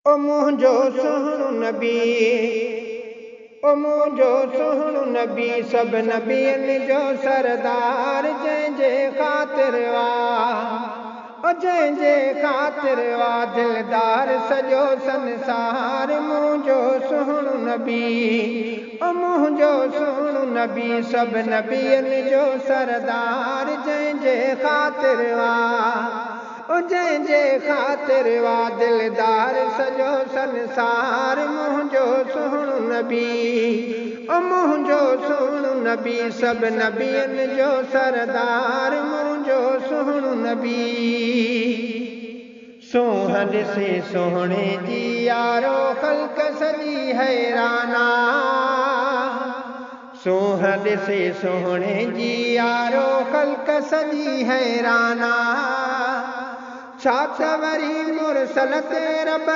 ओ मुंहिंजो सुहिणो नबी, ओ मुंहिंजो सुहिणो नबी, सभु नबियनि जो सरदार, जंहिंजे ख़ातिर ओ जंहिंजे ख़ातिर दिलदार सॼो संसार। मुंहिंजो सुहिणो नबी, ओ मुंहिंजो सुहिणो नबी, सभु नबियनि जो सरदार, जंहिंजे ख़ातिर ओ जंहिंजे ख़ातिर दिलदार सॼो संसार। मुंहिंजो सुहिणो नबी, ओ मुंहिंजो सुहिणो नबी, सभु नबियनि जो सरदार। मुंहिंजो सुहिणो नबी, सोहं ॾिसे सोहणे जी यारो ख़ल्क़ सॼी हैराना, सोहं ॾिसे सोहणे जी यारो ख़ल्क़ सॼी हैराना। छा त वरी मुरसल ते रब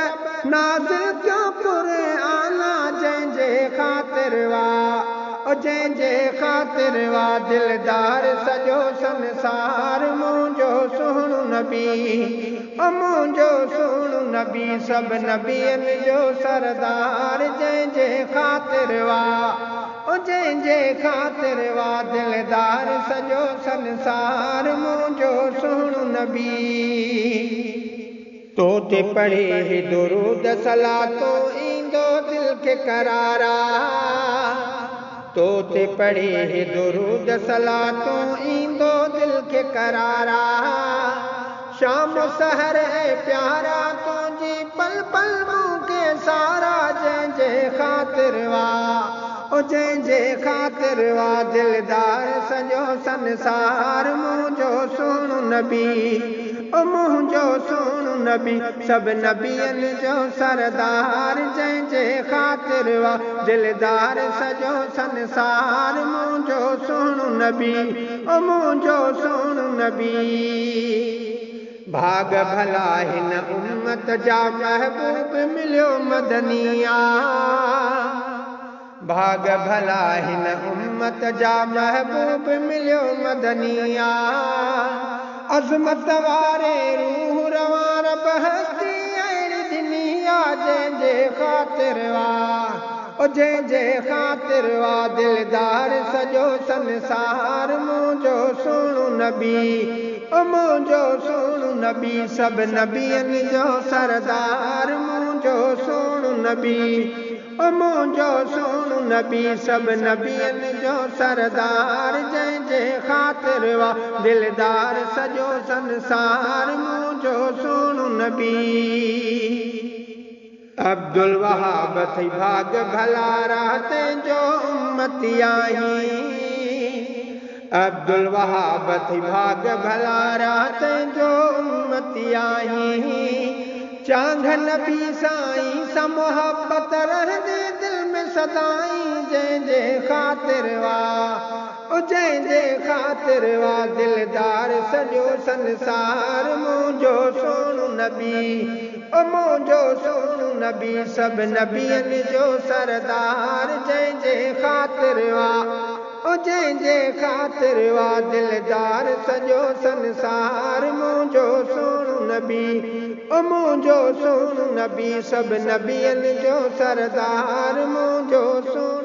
नाज़िल कयो क़ुरआना, जंहिंजे ख़ातिर ओ जंहिंजे ख़ातिर दिलदार सॼो संसार। मुंहिंजो सुहिणो नबी, ओ मुंहिंजो सुहिणो नबी, सभु नबियनि जो सरदार, जंहिंजे ख़ातिर ओ जंहिंजे ख़ातिर दिलदार सॼो संसार। मुंहिंजो सुहिणो नबी, तो ते पढ़े दुरूद सलातो ईंदो दिल खे करारा, तो ते पढ़े दुरूद सलातो ईंदो दिल खे करारा। शाम सहर ऐं प्यारा तुंहिंजी पल पल मूंखे सारा, जंहिंजे ख़ातिर ओ जंहिंजे ख़ातिर दिलदार सॼो संसार। मुंहिंजो सुहिणो नबी, ओ मुंहिंजो सुहिणो नबी, सभु नबियनि जो सरदार, जंहिंजे ख़ातिर दिलदार सॼो संसार। मुंहिंजो सुहिणो नबी, ओ मुंहिंजो सुहिणो नबी, भाग भला हिन उम्मत जा महबूब मिलियो मदनिया, भाग भला हिन उम्मत जा महबूब मिलियो मदनिया। अज़मत वारे रूह रवां रब हस्ती अहिड़ी दुनिया, जंहिंजे ख़ातिर ओ जंहिंजे ख़ातिर दिलदार सॼो संसार। मुंहिंजो सुहिणो नबी, ओ मुंहिंजो सुहिणो नबी, सभु नबियनि जो सरदार। मुंहिंजो सुहिणो नबी, ओ मुंहिंजो सुहिणो नबी, सभु नबियनि जो सरदार, जंहिंजे ख़ातिर दिलदार सॼो संसार। मुंहिंजो सुहिणो नबी, अब्दुल वहाब थी भाग भला राहते जो उम्मती आहीं, अब्दुल वहाब थी भाग भला राहते जो उम्मती आहीं। चांग नबी साईं सा मोहब्बत रहंदे दिल में सदाईं, जंहिंजे ख़ातिर ओ जंहिंजे ख़ातिर दिलदार सॼो संसार। मुंहिंजो सुहिणो नबी, ओ मुंहिंजो सुहिणो नबी, सभु नबियनि जो सरदार, जंहिंजे ख़ातिर ओ जंहिंजे ख़ातिर दिलदार सॼो संसार। मुंहिंजो सुहिणो नबी, ओ मुंहिंजो सुहिणो नबी, सभु नबियनि जो सरदार। मुंहिंजो सुहिणो